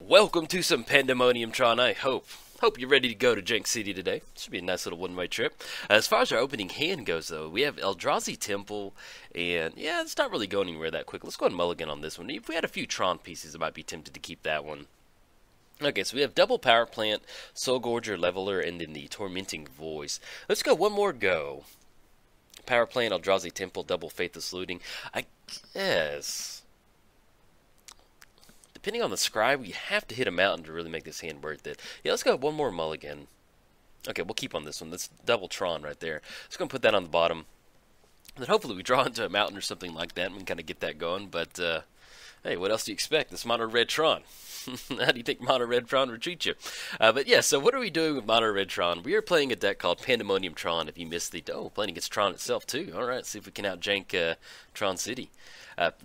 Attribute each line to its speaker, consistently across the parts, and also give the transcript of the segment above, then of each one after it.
Speaker 1: Welcome to some Pandemonium, Tron. I hope you're ready to go to Jank City today. Should be a nice little one-way trip. As far as our opening hand goes, though, we have Eldrazi Temple, and yeah, it's not really going anywhere that quick. Let's go ahead and mulligan on this one. If we had a few Tron pieces, I might be tempted to keep that one. Okay, so we have Double Power Plant, Soul Gorger, Leveler, and then the Tormenting Voice. Let's go one more go. Power Plant, Eldrazi Temple, Double Faithless Looting. I guess, depending on the scribe, we have to hit a mountain to really make this hand worth it. Yeah, let's go one more mulligan. Okay, we'll keep on this one. That's double Tron right there. Just going to put that on the bottom. And then hopefully we draw into a mountain or something like that and we can kind of get that going. But, hey, what else do you expect? This Mono Red Tron. How do you think Mono Red Tron would treat you? But yeah, so what are we doing with Mono Red Tron? We are playing a deck called Pandemonium Tron. If you missed the... Oh, playing against Tron itself, too. All right, see if we can out-jank Tron City.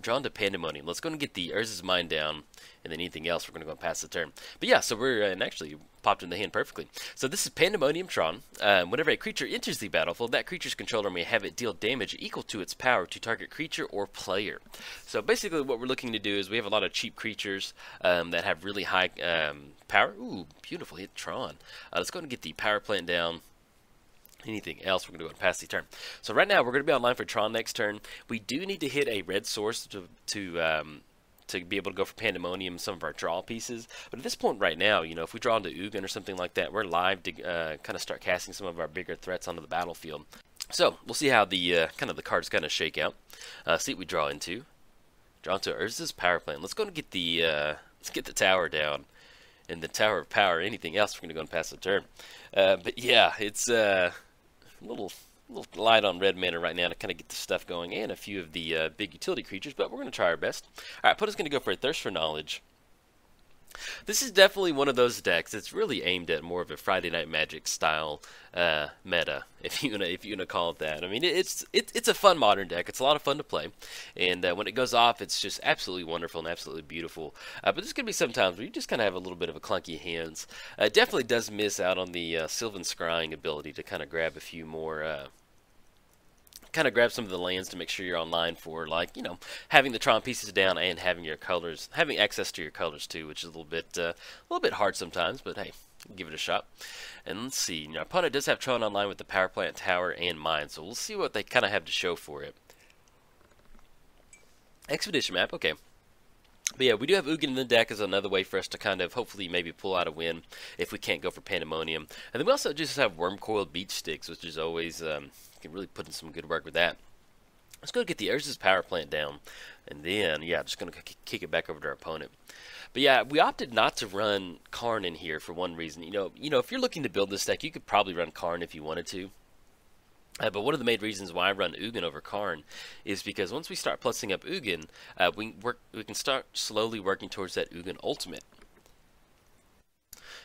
Speaker 1: Drawn to Pandemonium. Let's go and get the Urza's Mind down, and then anything else we're going to go and pass the turn. But yeah, so we're, and actually popped in the hand perfectly. So this is Pandemonium Tron. Whenever a creature enters the battlefield, that creature's controller may have it deal damage equal to its power to target creature or player. So basically what we're looking to do is we have a lot of cheap creatures that have really high power. Ooh, beautiful hit Tron. Let's go and get the power plant down. Anything else, we're going to go and pass the turn. So right now, we're going to be online for Tron next turn. We do need to hit a red source to be able to go for Pandemonium, some of our draw pieces. But at this point right now, you know, if we draw into Ugin or something like that, we're live to kind of start casting some of our bigger threats onto the battlefield. So we'll see how the kind of the cards kind of shake out. See what we draw into. Draw into Urza's Power Plant. Let's go and get the let's get the tower down. And the Tower of Power. Anything else, we're going to go and pass the turn. But yeah, it's a little light on red mana right now to kind of get the stuff going, and a few of the big utility creatures, but we're going to try our best. Alright, Pota's going to go for a Thirst for Knowledge. This is definitely one of those decks that's really aimed at more of a Friday Night Magic style meta, if you wanna call it that. I mean, it's a fun modern deck. It's a lot of fun to play, and when it goes off, it's just absolutely wonderful and absolutely beautiful. But there's gonna be some times where you just kind of have a little bit of a clunky hands. It definitely does miss out on the Sylvan Scrying ability to kind of grab a few more. Kind of grab some of the lands to make sure you're online for, like, you know, having the Tron pieces down and having your colors, having access to your colors too, which is a little bit hard sometimes, but hey, give it a shot. And let's see, you know, our opponent does have Tron online with the Power Plant, Tower, and Mine, so we'll see what they kind of have to show for it. Expedition map, okay. But yeah, we do have Ugin in the deck as another way for us to kind of hopefully maybe pull out a win if we can't go for Pandemonium. And then we also just have Wormcoiled Beach Sticks, which is always can really put in some good work with that. Let's go get the Urza's Power Plant down, and then yeah, just gonna kick it back over to our opponent. But yeah, we opted not to run Karn in here for one reason. You know, if you're looking to build this deck, you could probably run Karn if you wanted to. But one of the main reasons why I run Ugin over Karn is because once we start plussing up Ugin, we can start slowly working towards that Ugin ultimate.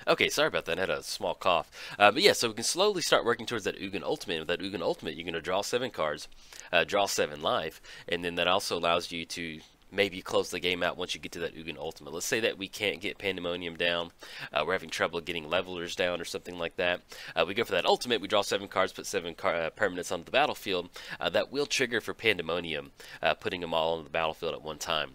Speaker 1: Okay, sorry about that. I had a small cough. But yeah, so we can slowly start working towards that Ugin ultimate. With that Ugin ultimate, you're going to draw 7 cards, draw 7 life, and then that also allows you to maybe close the game out once you get to that Ugin ultimate. Let's say that we can't get Pandemonium down, we're having trouble getting levelers down or something like that. We go for that ultimate, we draw 7 cards, put 7 permanents onto the battlefield. That will trigger for Pandemonium, putting them all on the battlefield at one time.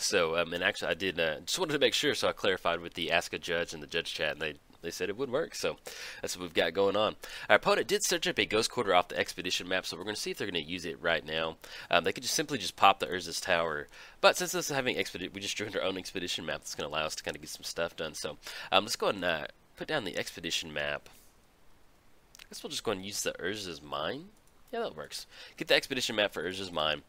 Speaker 1: So, and actually I did, just wanted to make sure, so I clarified with the Ask a Judge and the Judge chat, and they said it would work, so that's what we've got going on. Our opponent did search up a Ghost Quarter off the Expedition map, so we're going to see if they're going to use it right now. They could just simply pop the Urza's Tower, but since this is having Expedition, we just drew our own Expedition map that's going to allow us to kind of get some stuff done. So let's go ahead and put down the Expedition map. I guess we'll just go ahead and use the Urza's Mine. Yeah, that works. Get the Expedition map for Urza's Mine,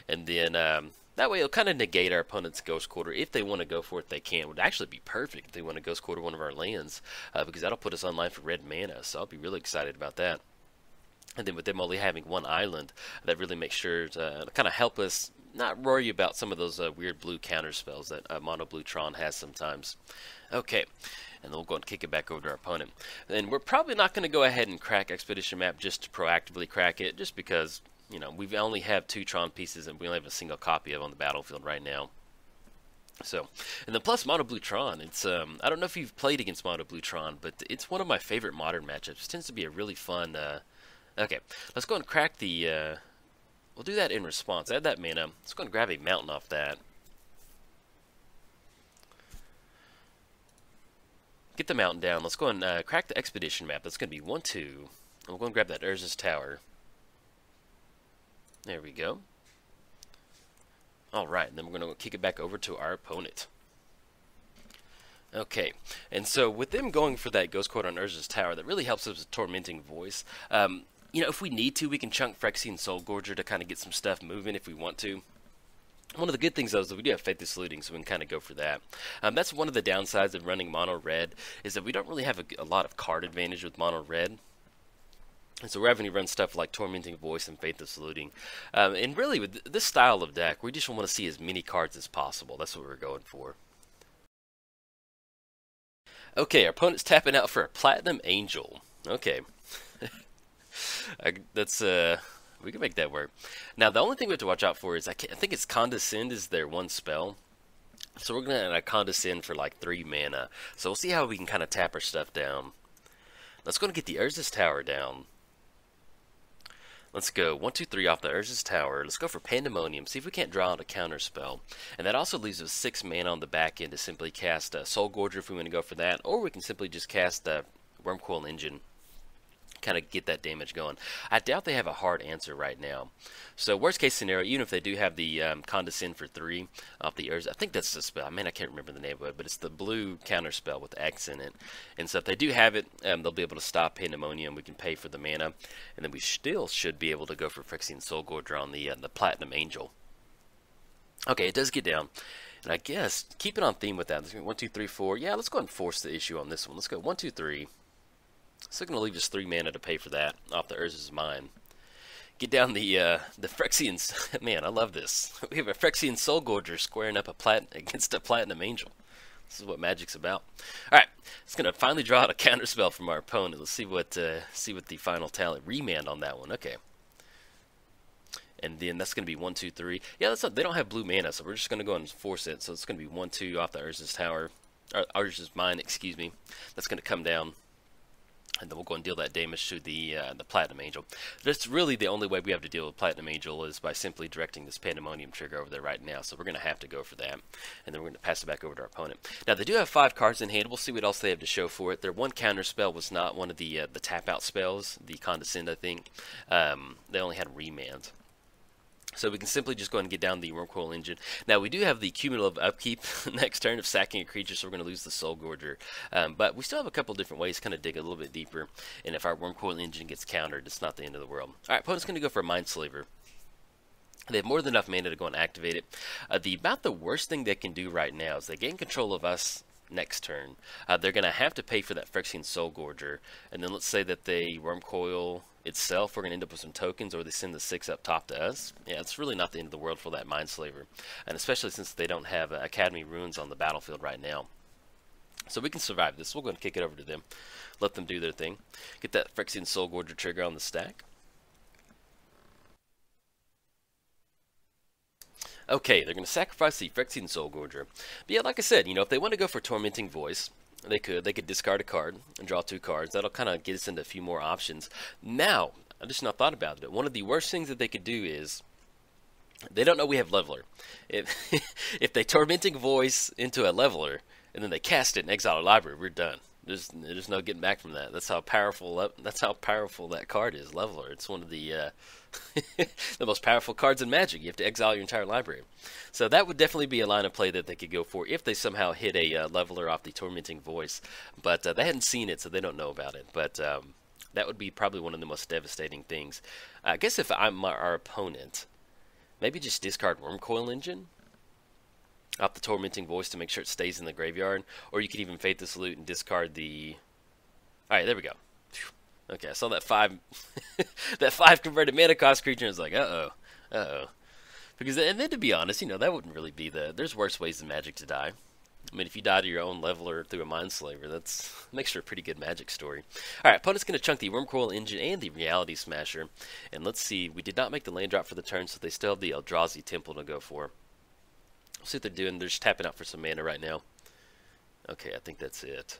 Speaker 1: and then that way it'll kind of negate our opponent's Ghost Quarter. If they want to go for it, they can. It would actually be perfect if they want to Ghost Quarter one of our lands, because that'll put us online for red mana, so I'll be really excited about that. And then with them only having 1 island, that really makes sure to kind of help us not worry about some of those weird blue counter spells that Mono Blue Tron has sometimes. Okay, and then we'll go and kick it back over to our opponent. And we're probably not going to go ahead and crack Expedition map just to proactively crack it, just because, you know, we only have 2 Tron pieces and we only have a single copy of on the battlefield right now. So, and then plus Mono Blue Tron, it's I don't know if you've played against Mono Blue Tron, but it's one of my favorite modern matchups. It tends to be a really fun Okay, let's go and crack the, we'll do that in response. Add that mana. Let's go and grab a mountain off that. Get the mountain down. Let's go and crack the expedition map. That's going to be 1-2. And we'll go and grab that Urza's Tower. There we go. Alright, and then we're going to kick it back over to our opponent. Okay, and so with them going for that Ghost Court on Urza's Tower, that really helps us with Tormenting Voice. You know, if we need to, we can chunk Phyrexian Soulgorger to kind of get some stuff moving if we want to. One of the good things, though, is that we do have Faithless Looting, so we can kind of go for that. That's one of the downsides of running Mono Red, is that we don't really have a lot of card advantage with Mono Red. And so we're having to run stuff like Tormenting Voice and Faithless Looting. And really, with this style of deck, we just want to see as many cards as possible. That's what we're going for. Okay, our opponent's tapping out for a Platinum Angel. Okay. That's, we can make that work. Now, the only thing we have to watch out for is, I think it's Condescend is their one spell. So we're going to Condescend for like 3 mana. So we'll see how we can kind of tap our stuff down. Let's go and get the Urza's Tower down. Let's go 1, 2, 3 off the Urza's Tower. Let's go for Pandemonium. See if we can't draw out a counter spell. And that also leaves us 6 mana on the back end to simply cast Soulgorger if we want to go for that. Or we can simply just cast Wormcoil Engine. Kind of get that damage going. I doubt they have a hard answer right now. So worst case scenario, even if they do have the Condescend for 3 off the Urza, I think that's the spell. I can't remember the name of it, but it's the blue counter spell with X in it. And so if they do have it, they'll be able to stop Pandemonium. We can pay for the mana, and then we still should be able to go for Phyrexian Soulgorger on the Platinum Angel. Okay, it does get down. And I guess keep it on theme with that. Let's go 1, 2, 3, 4. Yeah, let's go ahead and force the issue on this one. Let's go 1, 2, 3. Still going to leave us 3 mana to pay for that off the Urza's Mine. Get down the Phyrexian... Man, I love this. We have a Phyrexian Soulgorger squaring up against a Platinum Angel. This is what Magic's about. Alright, it's going to finally draw out a counterspell from our opponent. Let's see what the final tally... Remand on that one. Okay. And then that's going to be 1, 2, 3. Yeah, that's not, they don't have blue mana, so we're just going to go and force it. So it's going to be 1, 2 off the Urza's Tower. Or Urza's Mine, excuse me. That's going to come down. And then we'll go and deal that damage to the Platinum Angel. That's really the only way we have to deal with Platinum Angel is by simply directing this Pandemonium trigger over there right now. So we're going to have to go for that. And then we're going to pass it back over to our opponent. Now, they do have 5 cards in hand. We'll see what else they have to show for it. Their one counter spell was not one of the tap-out spells, the Condescend, I think. They only had Remand. So we can simply just go ahead and get down the Wormcoil Engine. Now, we do have the cumulative upkeep next turn of sacking a creature, so we're going to lose the Soulgorger. But we still have a couple different ways to kind of dig a little bit deeper. And if our Wormcoil Engine gets countered, it's not the end of the world. All right, opponent's going to go for a Mindslaver. They have more than enough mana to go and activate it. About the worst thing they can do right now is they gain control of us next turn. They're going to have to pay for that Phyrexian Soulgorger. And then let's say that they Wormcoil itself, we're going to end up with some tokens, or they send the 6 up top to us. Yeah, it's really not the end of the world for that Mindslaver, and especially since they don't have Academy Runes on the battlefield right now. So we can survive this. We'll go and kick it over to them. Let them do their thing. Get that Phyrexian Soulgorger trigger on the stack. Okay, they're going to sacrifice the Phyrexian Soulgorger. But yeah, like I said, if they want to go for Tormenting Voice, they could discard a card and draw 2 cards. That'll kind of get us into a few more options. Now, I just not thought about it. One of the worst things that they could do is they don't know we have Leveler. If they Tormenting Voice into a Leveler and then they cast it and exile our library, we're done. There's no getting back from that. That's how powerful that card is, Leveler. It's one of the the most powerful cards in Magic. You have to exile your entire library. So that would definitely be a line of play that they could go for if they somehow hit a Leveler off the Tormenting Voice. But they hadn't seen it, so they don't know about it. But that would be probably one of the most devastating things. I guess if I'm our opponent, maybe just discard Wormcoil Engine off the Tormenting Voice to make sure it stays in the graveyard. Or you could even Faithless Loot and discard the... Alright, there we go. Okay, I saw that 5 that 5 converted mana cost creature and I was like, uh-oh. Because, and then to be honest, that wouldn't really be there's worse ways in Magic to die. I mean, if you die to your own Leveler through a Mindslaver, that makes for a pretty good Magic story. Alright, opponent's going to chunk the Wormcoil Engine and the Reality Smasher. And let's see, we did not make the land drop for the turn, so they still have the Eldrazi Temple to go for. We'll see what they're doing. They're just tapping out for some mana right now. Okay, I think that's it.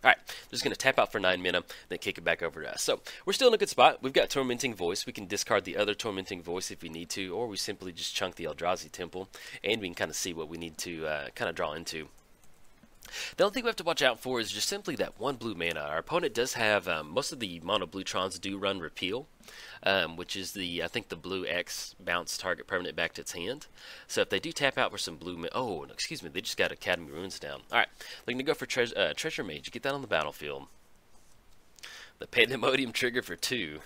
Speaker 1: Alright, just going to tap out for 9 mana, then kick it back over to us. So, we're still in a good spot. We've got Tormenting Voice. We can discard the other Tormenting Voice if we need to, or we simply just chunk the Eldrazi Temple, and we can kind of see what we need to kind of draw into. The only thing we have to watch out for is just simply that 1 blue mana. Our opponent does have, most of the mono blue Trons do run Repeal, which is I think the blue X bounce target permanent back to its hand. So if they do tap out for some blue, oh, excuse me, they just got Academy Ruins down. Alright, they're going to go for Treasure Mage, get that on the battlefield. The Pandemonium trigger for 2.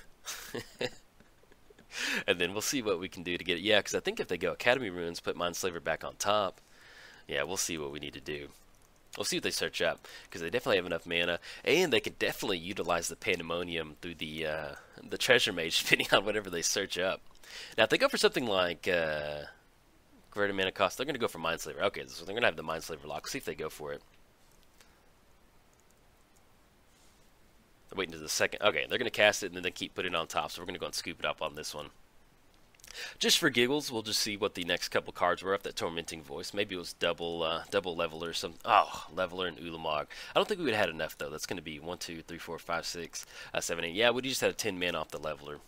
Speaker 1: And then we'll see what we can do to get it. Yeah, because I think if they go Academy Ruins, put Mindslaver back on top, yeah, we'll see what we need to do. We'll see what they search up, because they definitely have enough mana, and they can definitely utilize the Pandemonium through the Treasure Mage, depending on whatever they search up. Now, if they go for something like greater mana cost, they're going to go for Mindslaver. Okay, so they're going to have the Mindslaver lock. See if they go for it. They're waiting to the second. Okay, they're going to cast it, and then they keep putting it on top, so we're going to go and scoop it up on this one. Just for giggles, we'll just see what the next couple cards were of that Tormenting Voice. Maybe it was double Leveler or some. Oh, Leveler and Ulamog. I don't think we would have had enough, though. That's going to be 1, 2, 3, 4, 5, 6, 7, 8. Yeah, we just had a 10 mana off the Leveler.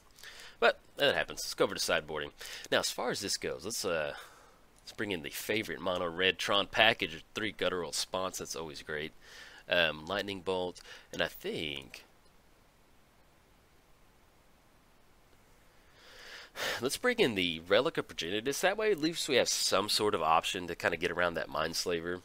Speaker 1: But that happens. Let's go over to Sideboarding. Now, as far as this goes, let's bring in the favorite mono red Tron package of 3 guttural spawns. That's always great. Lightning Bolt, and I think. Let's bring in the Relic of Progenitus. That way, at least we have some sort of option to kind of get around that Mindslaver.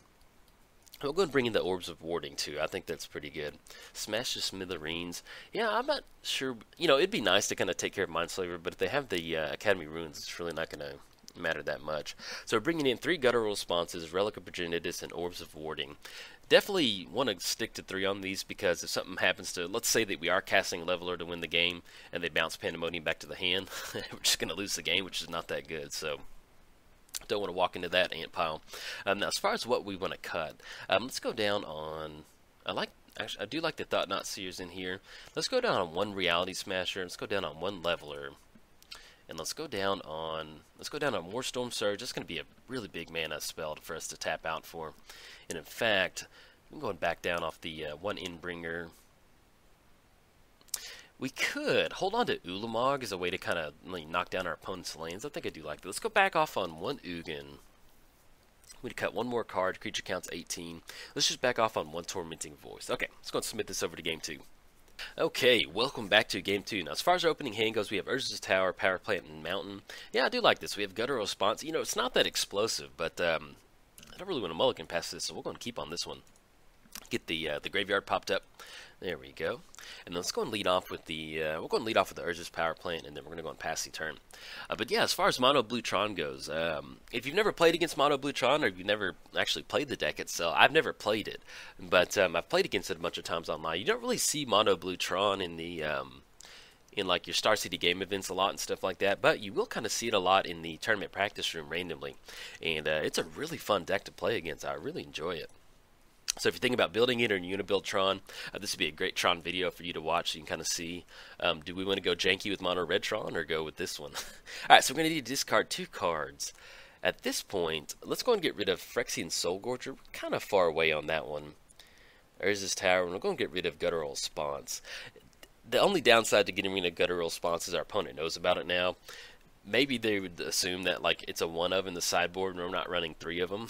Speaker 1: We'll go and bring in the Orbs of Warding, too. I think that's pretty good. Smash the Smithereens. Yeah, I'm not sure. You know, it'd be nice to kind of take care of Mindslaver, but if they have the Academy Ruins, it's really not going to matter that much. So we're bringing in 3 guttural responses, Relic of Progenitus, and Orbs of Warding. Definitely want to stick to 3 on these, because if something happens to, let's say that we are casting Leveler to win the game, and they bounce Pandemonium back to the hand, we're just going to lose the game, which is not that good, so don't want to walk into that ant pile. Now, as far as what we want to cut, let's go down on, I do like the Thought Knot Seers in here. Let's go down on 1 Reality Smasher, let's go down on 1 Leveler. And let's go down on more Storm Surge. That's going to be a really big mana spell for us to tap out for. And in fact, I'm going back down off the 1 Endbringer. We could hold on to Ulamog as a way to kind of knock down our opponent's lands. I think I do like that. Let's go back off on 1 Ugin. We need to cut 1 more card. Creature count's 18. Let's just back off on 1 Tormenting Voice. Okay, let's go and submit this over to game 2. Okay, welcome back to Game 2. Now, as far as our opening hand goes, we have Urza's Tower, Power Plant, and Mountain. Yeah, I do like this. We have Guttural Response. You know, it's not that explosive, but I don't really want to mulligan past this, so we're going to keep on this one. Get the graveyard popped up. There we go. And let's go and lead off with the we're going to lead off with the Urza's Power Plant, and then we're going to go and pass the turn. But yeah, as far as Mono Blue Tron goes, if you've never played against Mono Blue Tron, or you've never actually played the deck itself, I've never played it, but I've played against it a bunch of times online. You don't really see Mono Blue Tron in the in like your Star City game events a lot and stuff like that, but you will kind of see it a lot in the tournament practice room randomly, and it's a really fun deck to play against. I really enjoy it. So if you're thinking about building it or you want to build Tron, this would be a great Tron video for you to watch so you can kind of see, do we want to go janky with Mono Red Tron or go with this one? Alright, so we're going to need to discard 2 cards. At this point, let's go and get rid of Phyrexian Soulgorger. We're kind of far away on that one. Urza's Tower, and we're going to get rid of Guttural Response. The only downside to getting rid of Guttural Response is our opponent knows about it now. Maybe they would assume that like it's a 1 of in the sideboard and we're not running 3 of them.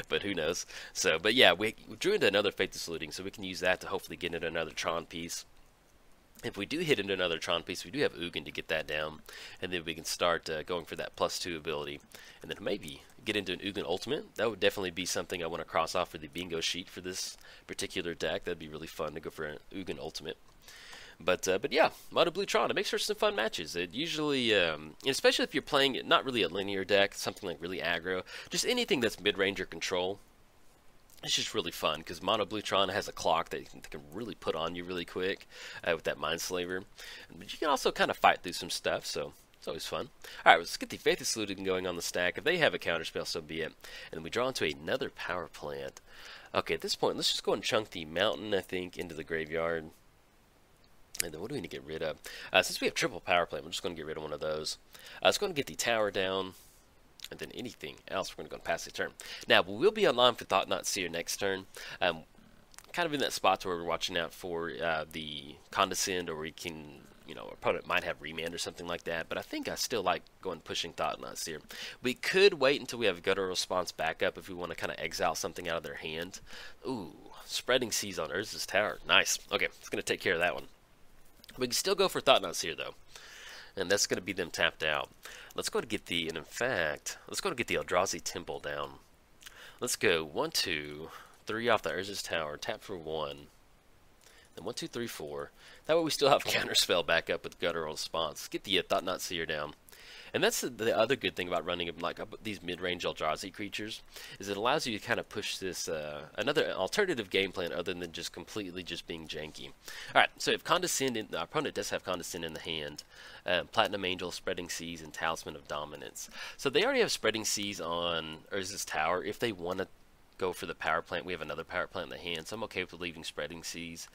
Speaker 1: But who knows? So, but yeah, we drew into another Faithless Looting, so we can use that to hopefully get into another Tron piece. If we do hit into another Tron piece, we do have Ugin to get that down, and then we can start going for that +2 ability, and then maybe get into an Ugin Ultimate. That would definitely be something I want to cross off for the bingo sheet for this particular deck. That'd be really fun to go for an Ugin Ultimate. But yeah, Mono Blue Tron, it makes for some fun matches. It usually, especially if you're playing not really a linear deck, something like really aggro, just anything that's mid-range or control, it's just really fun, because Mono Blue Tron has a clock that can really put on you really quick with that Mindslaver. But you can also kind of fight through some stuff, so it's always fun. Alright, let's get the Faithless Looting going on the stack. If they have a counterspell, so be it. And then we draw into another Power Plant. Okay, at this point, let's just go and chunk the Mountain, I think, into the graveyard. And then what do we need to get rid of? Since we have triple Power Plant, we're just going to get rid of one of those. Let's go and get the tower down. And then anything else, we're going to go and pass the turn. Now, we will be online for Thought Knot Seer next turn. kind of in that spot where we're watching out for the Condescend, or we can, our opponent might have Remand or something like that. But I think I still like going pushing Thought-Knots here. We could wait until we have Guttural Response backup if we want to kind of exile something out of their hand. Ooh, Spreading Seas on Urza's Tower. Nice. Okay, it's going to take care of that one. We can still go for Thought-Knots here, though. And that's going to be them tapped out. Let's go to get the, and in fact, let's go to get the Eldrazi Temple down. Let's go 1, 2, 3 off the Urza's Tower, tap for 1. Then 1, 2, 3, 4. That way we still have Counterspell back up with Guttural Response. Let's get the Thought-Knot Seer down. And that's the other good thing about running like these mid-range Eldrazi creatures, is it allows you to kind of push this another alternative game plan other than just completely just being janky. Alright, so if Condescend, our opponent does have Condescend in the hand, Platinum Angel, Spreading Seas, and Talisman of Dominance. So they already have Spreading Seas on Urza's Tower. If they want to go for the power plant, we have another power plant in the hand, so I'm okay with leaving Spreading Seas.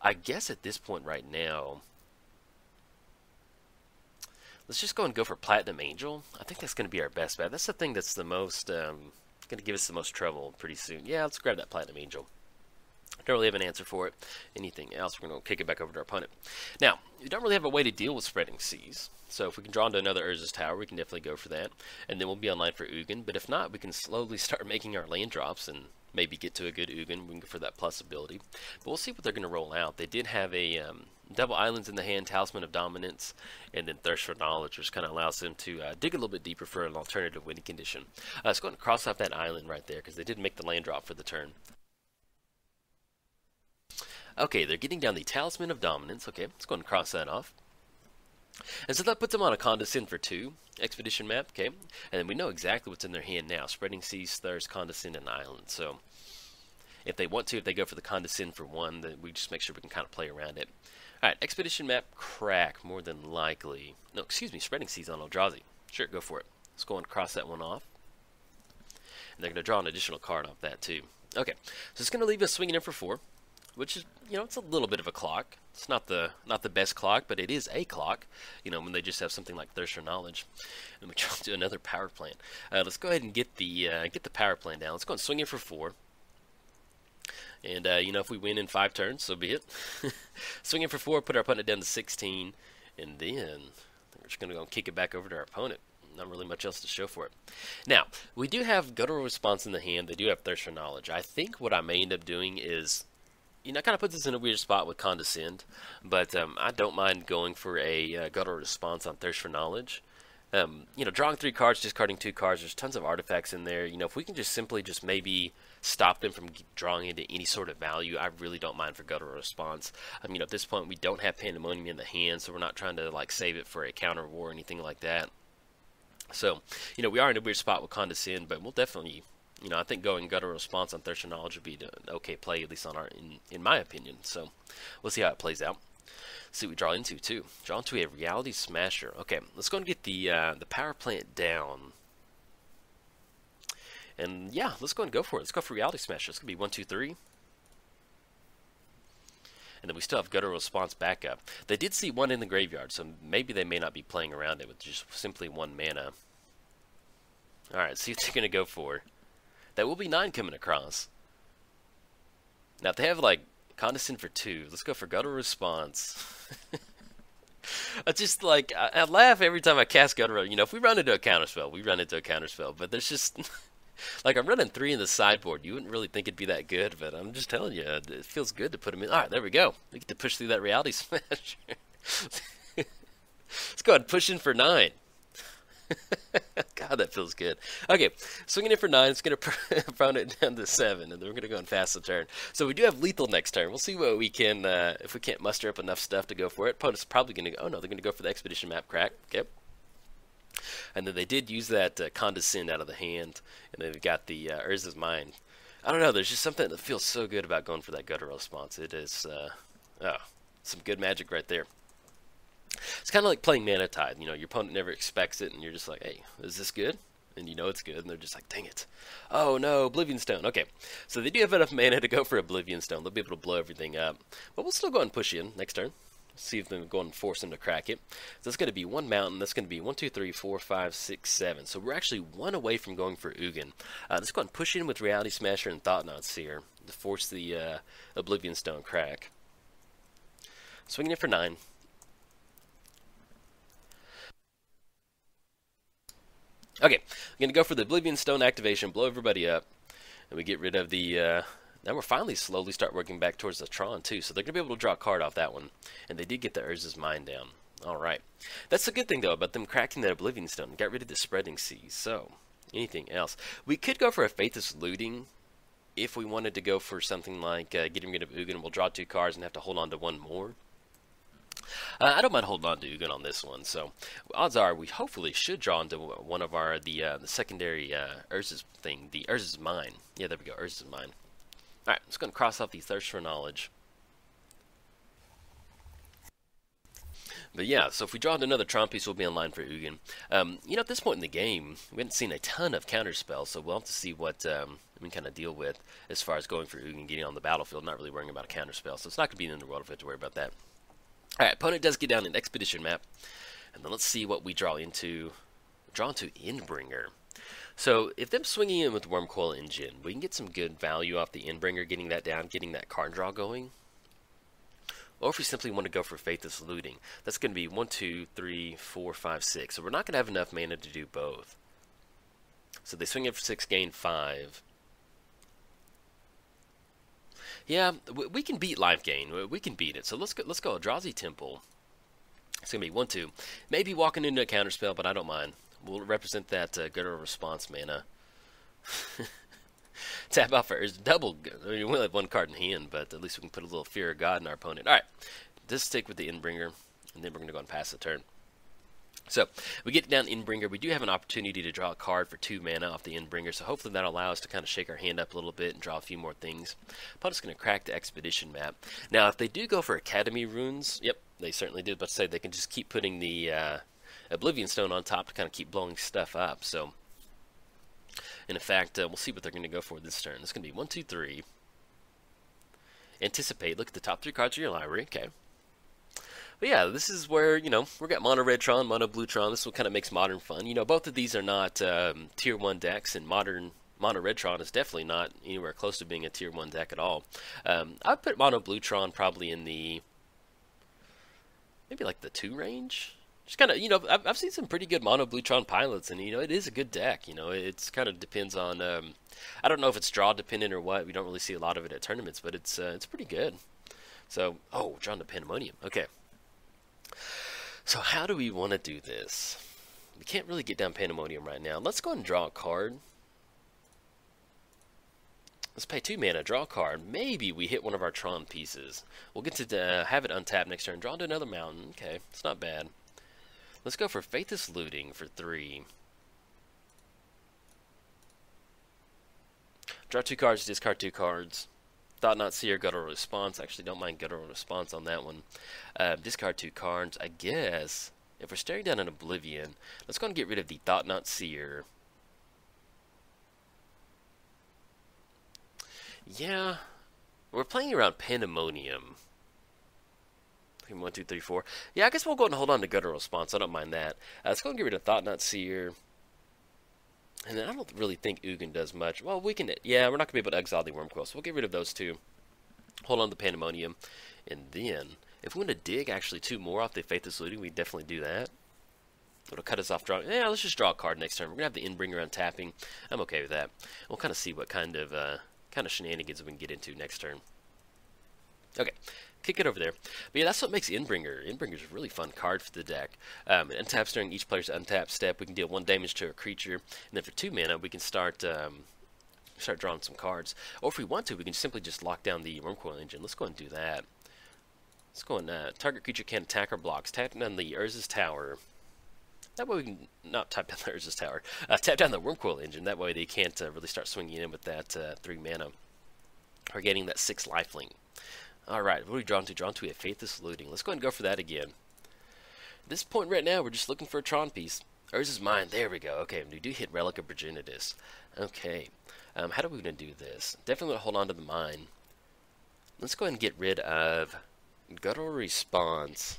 Speaker 1: I guess at this point right now, let's just go and go for Platinum Angel. I think that's going to be our best bet. That's the thing that's the most, going to give us the most trouble pretty soon. Yeah, let's grab that Platinum Angel. Don't really have an answer for it. Anything else, we're going to kick it back over to our opponent. Now, we don't really have a way to deal with Spreading Seas. So if we can draw into another Urza's Tower, we can definitely go for that. And then we'll be online for Ugin. But if not, we can slowly start making our land drops and maybe get to a good Ugin. We can go for that plus ability. But we'll see what they're going to roll out. They did have a double islands in the hand, Talisman of Dominance, and then Thirst for Knowledge, which kind of allows them to dig a little bit deeper for an alternative winning condition. Let's go ahead and cross off that island right there, because they did make the land drop for the turn. Okay, they're getting down the Talisman of Dominance. Okay, let's go ahead and cross that off. And so that puts them on a Condescend for 2 expedition map. Okay, and then we know exactly what's in their hand now: Spreading Seas, Thirst, Condescend, and Island. So if they want to, if they go for the Condescend for 1, then we just make sure we can kind of play around it. Alright, expedition map crack, more than likely. No, excuse me, Spreading Seas on Eldrazi. Sure, go for it. Let's go and cross that one off. And they're going to draw an additional card off that too. Okay, so it's going to leave us swinging in for 4, which is, it's a little bit of a clock. It's not the best clock, but it is a clock, when they just have something like Thirst for Knowledge. And we draw to another power plant. Let's go ahead and get the power plant down. Let's go and swing in for 4. And, if we win in 5 turns, so be it. Swing in for 4, put our opponent down to 16, and then we're just going to go and kick it back over to our opponent. Not really much else to show for it. Now, we do have Guttural Response in the hand. They do have Thirst for Knowledge. I think what I may end up doing is, kind of puts us in a weird spot with Condescend, but I don't mind going for a Guttural Response on Thirst for Knowledge. Drawing 3 cards, discarding 2 cards, there's tons of artifacts in there. If we can just simply maybe stop them from drawing into any sort of value, I really don't mind for Guttural Response. At this point, we don't have Pandemonium in the hand, so we're not trying to, save it for a counter war or anything like that. So, we are in a weird spot with Condescend, but we'll definitely, I think going Guttural Response on Thirst for Knowledge would be an okay play, at least on in my opinion. So, we'll see how it plays out. See what we draw into too. Draw into a Reality Smasher. Okay, let's go and get the power plant down. And yeah, let's go and go for it. Let's go for Reality Smasher. It's gonna be 1, 2, 3. And then we still have Guttural Response backup. They did see 1 in the graveyard, so maybe they may not be playing around it with just simply 1 mana. Alright, see what they're gonna go for. That will be 9 coming across. Now if they have Condescend for 2. Let's go for Guttural Response. I just I laugh every time I cast Guttural. If we run into a counterspell, we run into a counterspell. But there's just I'm running 3 in the sideboard. You wouldn't really think it'd be that good, but I'm just telling you, it feels good to put them in. All right, there we go. We get to push through that Reality Smash. Let's go ahead and push in for 9. God, that feels good. Okay, swinging in for 9. It's going to opponent down to 7, and then we're going to go and fast the turn. So we do have lethal next turn. We'll see what we can, if we can't muster up enough stuff to go for it. Opponent's probably going to go, oh no, they're going to go for the Expedition Map crack. Okay. And then they did use that Condescend out of the hand, and then we got the Urza's Mind. I don't know, there's just something that feels so good about going for that Guttural Response. It is, some good magic right there. It's kind of like playing Mana Tide. Your opponent never expects it, and you're just like, hey, is this good? And it's good, and they're just like, dang it. Oh, no, Oblivion Stone. Okay, so they do have enough mana to go for Oblivion Stone. They'll be able to blow everything up. But we'll still go and push in next turn. See if they're going to force them to crack it. So that's going to be one mountain. That's going to be 1, 2, 3, 4, 5, 6, 7. So we're actually one away from going for Ugin. Let's go ahead and push in with Reality Smasher and Thought Knot Seer to force the Oblivion Stone crack. Swinging in for 9. Okay, I'm going to go for the Oblivion Stone activation, blow everybody up, and we get rid of the... now we're finally slowly start working back towards the Tron, too, so they're going to be able to draw a card off that one. And they did get the Urza's Mind down. Alright. That's the good thing, though, about them cracking that Oblivion Stone. Got rid of the Spreading Seas. So, anything else? We could go for a Faithless Looting if we wanted to go for something like getting rid of Ugin. We'll draw 2 cards and have to hold on to one more. I don't mind holding on to Ugin on this one, so odds are we hopefully should draw into one of our the secondary Urza's thing, the Urza's Mind. Yeah, there we go, Urza's Mind. Alright, I'm just going to cross off the Thirst for Knowledge. But yeah, so if we draw into another Tron piece, we'll be in line for Ugin. You know, at this point in the game, we haven't seen a ton of counter spells, so we'll have to see what we can kind of deal with as far as going for Ugin, getting on the battlefield, not really worrying about a counter spell. So it's not going to be in the world if we have to worry about that. Alright, opponent does get down an Expedition map. And then let's see what we draw into. Draw into Endbringer. So if them swinging in with Wormcoil Engine, we can get some good value off the Endbringer, getting that down, getting that card draw going. Or if we simply want to go for Faithless Looting, that's going to be 1, 2, 3, 4, 5, 6. So we're not going to have enough mana to do both. So they swing in for 6, gain 5. Yeah, we can beat life gain. We can beat it. So let's go Eldrazi Temple. It's going to be 1, 2. Maybe walking into a counterspell, but I don't mind. We'll represent that Guttural Response mana. Tap out for double. I mean, we only have 1 card in hand, but at least we can put a little Fear of God in our opponent. Alright, just stick with the Endbringer, and then we're going to go and pass the turn. So, we get down Endbringer. We do have an opportunity to draw a card for 2 mana off the Endbringer, so hopefully that'll allow us to kind of shake our hand up a little bit and draw a few more things. Opponent's going to crack the Expedition map. Now, if they do go for Academy runes, yep, they certainly did, but say they can just keep putting the Oblivion Stone on top to kind of keep blowing stuff up. So, in fact, we'll see what they're going to go for this turn. It's going to be 1, 2, 3. Anticipate. Look at the top 3 cards of your library. Okay. But yeah, this is where, you know, we've got Mono Red Tron, Mono Blue Tron. This is what kind of makes Modern fun. You know, both of these are not Tier 1 decks, and Mono Red Tron is definitely not anywhere close to being a Tier 1 deck at all. I'd put Mono Blue Tron probably in the, maybe like the 2 range. Just kind of, you know, I've seen some pretty good Mono Blue Tron pilots, and, you know, it is a good deck. You know, it's kind of depends on, I don't know if it's draw dependent or what. We don't really see a lot of it at tournaments, but it's pretty good. So, oh, drawn to Pandemonium. Okay. So how do we want to do this? We can't really get down Pandemonium right now. Let's go ahead and draw a card. Let's pay 2 mana, draw a card. Maybe we hit one of our Tron pieces. We'll get to have it untapped next turn. Draw into another mountain. Okay, it's not bad. Let's go for Faithless Looting for 3. Draw 2 cards, discard 2 cards. Thought Not Seer, Guttural Response. Actually, don't mind Guttural Response on that one. Discard 2 cards. I guess, if we're staring down an Oblivion, let's go and get rid of the Thought Not Seer. Yeah, we're playing around Pandemonium. 1, 2, 3, 4. Yeah, I guess we'll go ahead and hold on to Guttural Response. I don't mind that. Let's go and get rid of Thought Not Seer. And then I don't really think Ugin does much. Well, we can, yeah, we're not going to be able to exile the Wormcoil, so we'll get rid of those 2. Hold on to Pandemonium. And then, if we want to dig actually 2 more off the Faithless Looting, we definitely do that. It'll cut us off drawing. Yeah, let's just draw a card next turn. We're going to have the Endbringer untapping. I'm okay with that. We'll kind of see what kind of shenanigans we can get into next turn. Okay. Kick it over there. But yeah, that's what makes Endbringer. Endbringer's a really fun card for the deck. It untaps during each player's untap step. We can deal 1 damage to a creature. And then for 2 mana, we can start drawing some cards. Or if we want to, we can simply just lock down the Wormcoil Engine. Let's go and do that. Let's go and target creature can't attack or blocks. Tap down the Urza's Tower. That way we can not tap down the Urza's Tower. Tap down the Wormcoil Engine. That way they can't really start swinging in with that 3 mana. Or getting that 6 lifelink. Alright, what are we drawn to? Drawn to a Faithless Looting. Let's go ahead and go for that again. At this point right now, we're just looking for a Tron piece. Urza's Mind, there we go. Okay, we do hit Relic of Progenitus. Okay, how are we going to do this? Definitely going to hold on to the Mind. Let's go ahead and get rid of Guttural Response.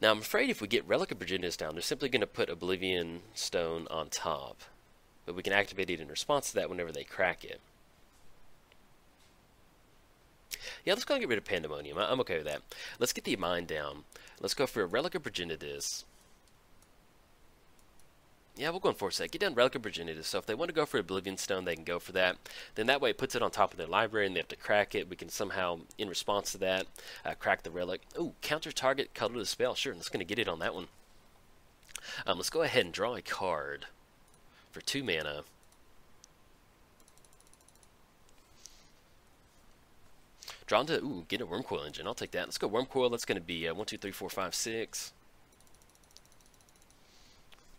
Speaker 1: Now, I'm afraid if we get Relic of Virginius down, they're simply going to put Oblivion Stone on top. But we can activate it in response to that whenever they crack it. Yeah, let's go and get rid of Pandemonium. I'm okay with that. Let's get the Mind down. Let's go for a Relic of Virginitas. Yeah, we'll go in for a sec. Get down Relic of Virginitas. So if they want to go for Oblivion Stone, they can go for that. Then that way it puts it on top of their library and they have to crack it. We can somehow, in response to that, crack the Relic. Ooh, counter target, color the spell. Sure, let's going to get it on that one. Let's go ahead and draw a card for 2 mana. Drawn to, ooh, get a Wormcoil Engine. I'll take that. Let's go Wormcoil. That's going to be 1, 2, 3, 4, 5, 6.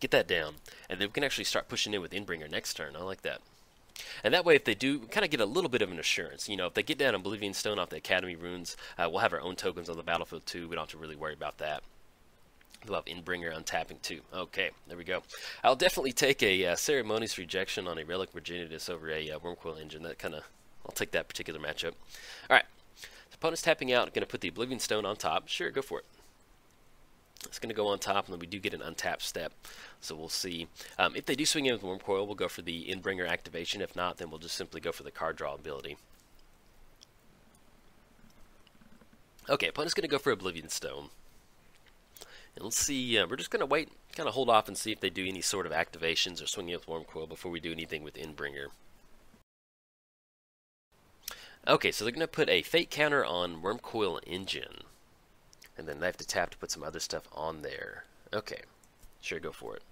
Speaker 1: Get that down. And then we can actually start pushing in with Inbringer next turn. I like that. And that way, if they do, we kind of get a little bit of an assurance. You know, if they get down Oblivion Stone off the Academy runes, we'll have our own tokens on the battlefield too. We don't have to really worry about that. We'll have Inbringer untapping too. Okay, there we go. I'll definitely take a Ceremonious Rejection on a Relic Virginitas over a Wormcoil Engine. That kind of, I'll take that particular matchup. All right. Opponent's tapping out, going to put the Oblivion Stone on top. Sure, go for it. It's going to go on top, and then we do get an untapped step. So we'll see. If they do swing in with Wormcoil, we'll go for the Inbringer activation. If not, then we'll just simply go for the card draw ability. Okay, opponent's going to go for Oblivion Stone. And let's see, we're just going to wait, kind of hold off and see if they do any sort of activations or swing in with Wormcoil before we do anything with Inbringer. Okay, so they're going to put a Fate counter on Wormcoil Engine. And then they have to tap to put some other stuff on there. Okay, sure, go for it.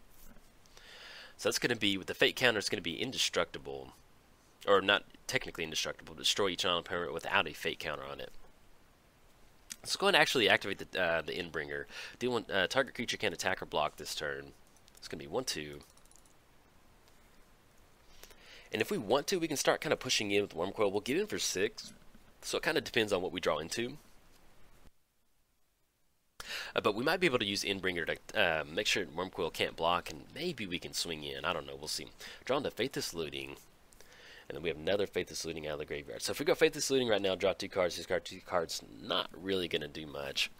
Speaker 1: So that's going to be, with the Fate counter, it's going to be indestructible. Or not technically indestructible, destroy each non-opponent without a Fate counter on it. Let's go ahead and actually activate the Inbringer. Do one, target creature can attack or block this turn. It's going to be 1, 2. And if we want to, we can start kind of pushing in with Wormcoil. We'll get in for 6. So it kind of depends on what we draw into. But we might be able to use Inbringer to make sure Wormcoil can't block, and maybe we can swing in. I don't know. We'll see. Drawn to Faithless Looting. And then we have another Faithless Looting out of the graveyard. So if we go Faithless Looting right now, draw 2 cards. Discard 2 cards. Not really going to do much.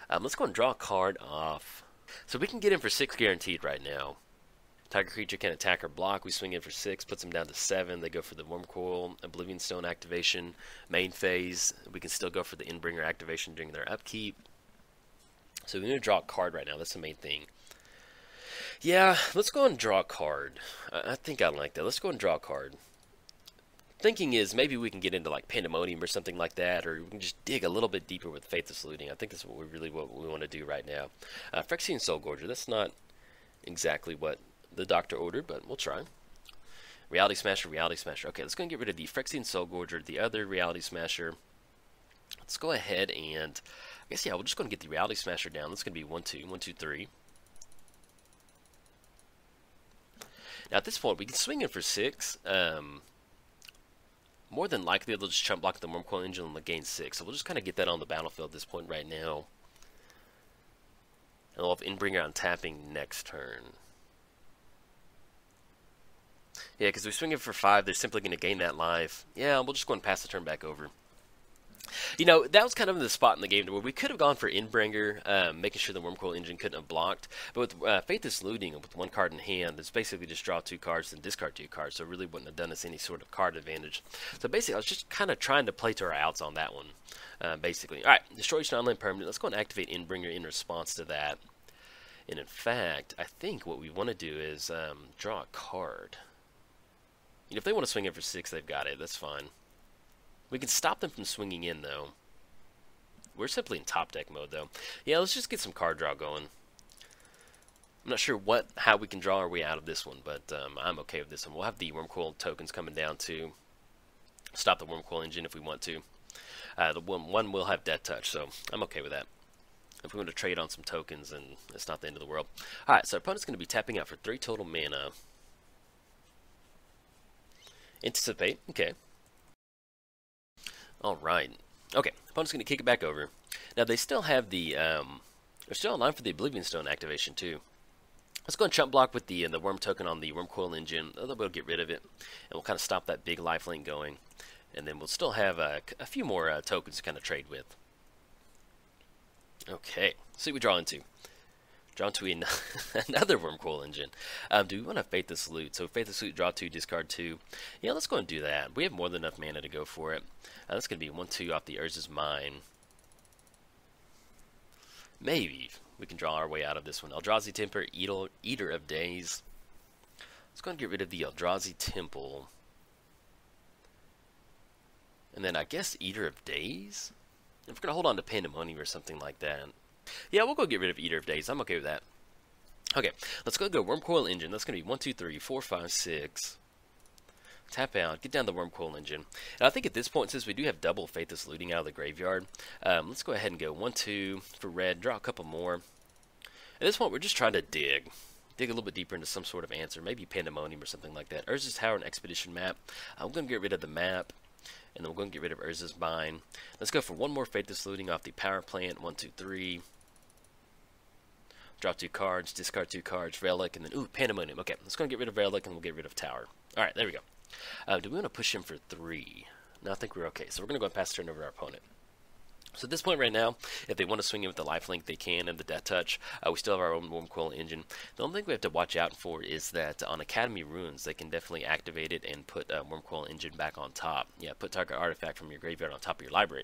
Speaker 1: Let's go and draw a card off. So we can get in for 6 guaranteed right now. Target creature can attack or block. We swing in for 6, puts them down to 7. They go for the Wormcoil, Oblivion Stone activation, main phase. We can still go for the Inbringer activation during their upkeep. So we're going to draw a card right now. That's the main thing. Yeah, let's go and draw a card. I think I like that. Let's go and draw a card. Thinking is maybe we can get into like Pandemonium or something like that, or we can just dig a little bit deeper with Faithless Looting. I think that's what we want to do right now. Phyrexian Soulgorger. That's not exactly what the doctor ordered, but we'll try. Reality Smasher, Reality Smasher. Okay, let's go and get rid of the Phyrexian Soulgorger, the other Reality Smasher. Let's go ahead and, I guess, yeah, we're just going to get the Reality Smasher down. That's going to be 1, 2, 1, 2, 3. Now at this point, we can swing in for 6. More than likely, they'll just chump block the Wormcoil Engine and they'll gain 6. So we'll just kind of get that on the battlefield at this point right now. And we'll have Inbringer on tapping next turn. Yeah, because we swing in for 5, they're simply going to gain that life. Yeah, we'll just go and pass the turn back over. You know, that was kind of the spot in the game where we could have gone for Inbringer, making sure the Wormcoil Engine couldn't have blocked. But with Faithless Looting, with 1 card in hand, it's basically just draw 2 cards and discard 2 cards, so it really wouldn't have done us any sort of card advantage. So basically, I was just kind of trying to play to our outs on that one, basically. Alright, destroy each non-land permanent. Let's go and activate Inbringer in response to that. And in fact, I think what we want to do is draw a card. You know, if they want to swing in for 6, they've got it. That's fine. We can stop them from swinging in, though. We're simply in top deck mode, though. Yeah, let's just get some card draw going. I'm not sure how we can draw our way out of this one, but I'm okay with this one. We'll have the Wormcoil tokens coming down, too. Stop the Wormcoil Engine if we want to. The one will have Death Touch, so I'm okay with that. If we want to trade on some tokens, then it's not the end of the world. Alright, so our opponent's going to be tapping out for 3 total mana. Anticipate, okay. Alright. Okay, opponent's going to kick it back over. Now, they still have the, they're still online for the Oblivion Stone activation, too. Let's go and chump block with the Worm token on the Wormcoil Engine. We'll get rid of it, and we'll kind of stop that big lifelink going. And then we'll still have a few more tokens to kind of trade with. Okay, see what we draw into. Draw into another Wormcoil Engine. Do we want to Faithless Loot? So Faithless Loot, draw 2, discard 2. Yeah, let's go and do that. We have more than enough mana to go for it. That's going to be 1-2 off the Urza's Mine. Maybe we can draw our way out of this one. Eldrazi Temper, Eater of Days. Let's go and get rid of the Eldrazi Temple. And then I guess Eater of Days? If we're going to hold on to Pandemonium or something like that. Yeah, we'll go get rid of Eater of Days. I'm okay with that. Okay, let's go Wormcoil Engine. That's going to be 1, 2, 3, 4, 5, 6. Tap out, get down the Wormcoil Engine. And I think at this point, since we do have double Faithless Looting out of the graveyard, let's go ahead and go 1, 2 for red, draw a couple more. At this point, we're just trying to dig a little bit deeper into some sort of answer, maybe Pandemonium or something like that. Urza's Tower and Expedition map. I'm going to get rid of the map, and then we're going to get rid of Urza's Mine. Let's go for one more Faithless Looting off the Power Plant. 1, 2, 3. Drop 2 cards, discard 2 cards, Relic, and then, ooh, Pandemonium. Okay, let's go and get rid of Relic, and we'll get rid of Tower. Alright, there we go. Do we want to push him for 3? No, I think we're okay. So we're going to go and pass the turn over to our opponent. So at this point right now, if they want to swing in with the lifelink, they can, and the Death Touch. We still have our own Wormcoil Engine. The only thing we have to watch out for is that on Academy Ruins, they can definitely activate it and put Wormcoil Engine back on top. Yeah, put target artifact from your graveyard on top of your library.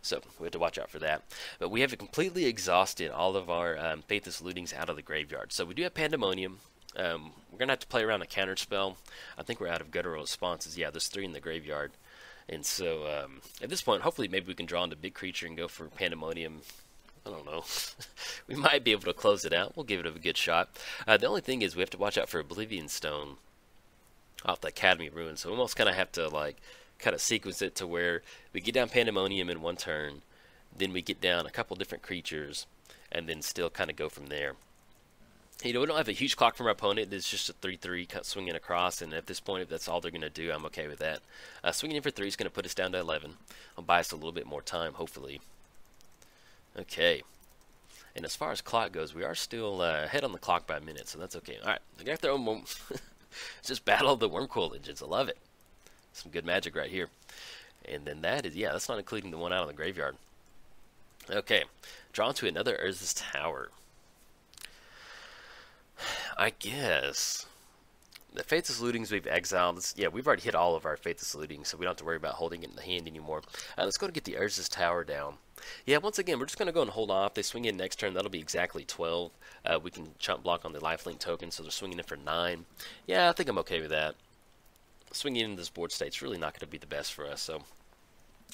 Speaker 1: So we have to watch out for that. But we have completely exhausted all of our Faithless Lootings out of the graveyard. So we do have Pandemonium. We're going to have to play around a counter spell. I think we're out of guttural responses. Yeah, there's 3 in the graveyard. And so, at this point, hopefully maybe we can draw into big creature and go for Pandemonium. I don't know. We might be able to close it out. We'll give it a good shot. The only thing is we have to watch out for Oblivion Stone off the Academy Ruin. So we almost kind of have to, like, kind of sequence it to where we get down Pandemonium in one turn, then we get down a couple different creatures, and then still kind of go from there. You know, we don't have a huge clock from our opponent. It's just a 3-3 swinging across, and at this point, if that's all they're going to do, I'm okay with that. Swinging in for 3 is going to put us down to 11. I'll buy us a little bit more time, hopefully. Okay. And as far as clock goes, we are still ahead on the clock by a minute, so that's okay. All right, they got their own It's just Battle of the Wormcoil Engines. I love it. Some good magic right here. And then that is, yeah, that's not including the one out of the graveyard. Okay, drawn to another Urza's Tower. I guess the Faithless Lootings we've exiled. Yeah, we've already hit all of our Faithless Lootings, so we don't have to worry about holding it in the hand anymore. Let's go and get the Urza's Tower down. Yeah, once again, we're just going to go and hold off. They swing in next turn. That'll be exactly 12. We can chump block on the lifelink token, so they're swinging in for 9. Yeah, I think I'm okay with that. Swinging into this board state's really not going to be the best for us, so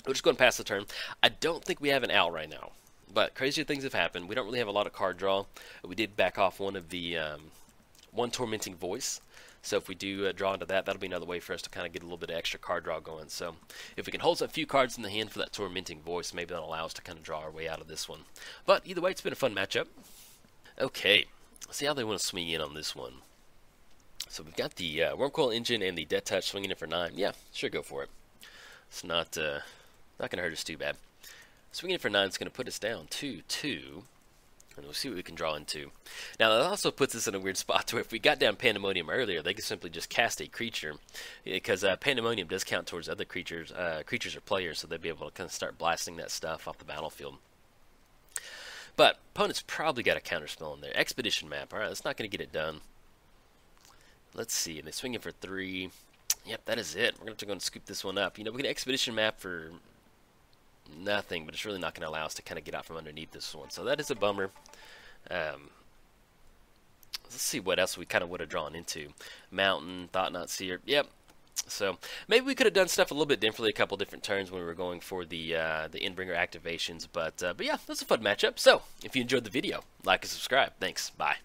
Speaker 1: we'll just go and pass the turn. I don't think we have an out right now. But crazier things have happened. We don't really have a lot of card draw. We did back off one of the one Tormenting Voice. So if we do draw into that, that'll be another way for us to kind of get a little bit of extra card draw going. So if we can hold a few cards in the hand for that Tormenting Voice, maybe that'll allow us to kind of draw our way out of this one. But either way, it's been a fun matchup. Okay, let's see how they want to swing in on this one. So we've got the Wormcoil Engine and the Death Touch swinging in for 9. Yeah, sure, go for it. It's not going to hurt us too bad. Swinging in for 9 is going to put us down 2-2, and we'll see what we can draw into. Now, that also puts us in a weird spot to where if we got down Pandemonium earlier, they could simply just cast a creature, because Pandemonium does count towards other creatures or players, so they'd be able to kind of start blasting that stuff off the battlefield. But opponent's probably got a counterspell in there. Expedition map. All right, that's not going to get it done. Let's see. They swing in for 3. Yep, that is it. We're going to have to go and scoop this one up. You know, we get an expedition map for nothing, but it's really not going to allow us to kind of get out from underneath this one. So that is a bummer. Let's see what else we kind of would have drawn into. Mountain, Thought Not Seer. Yep. So maybe we could have done stuff a little bit differently a couple different turns when we were going for the Endbringer activations. But yeah, that's a fun matchup. So if you enjoyed the video, like and subscribe. Thanks. Bye.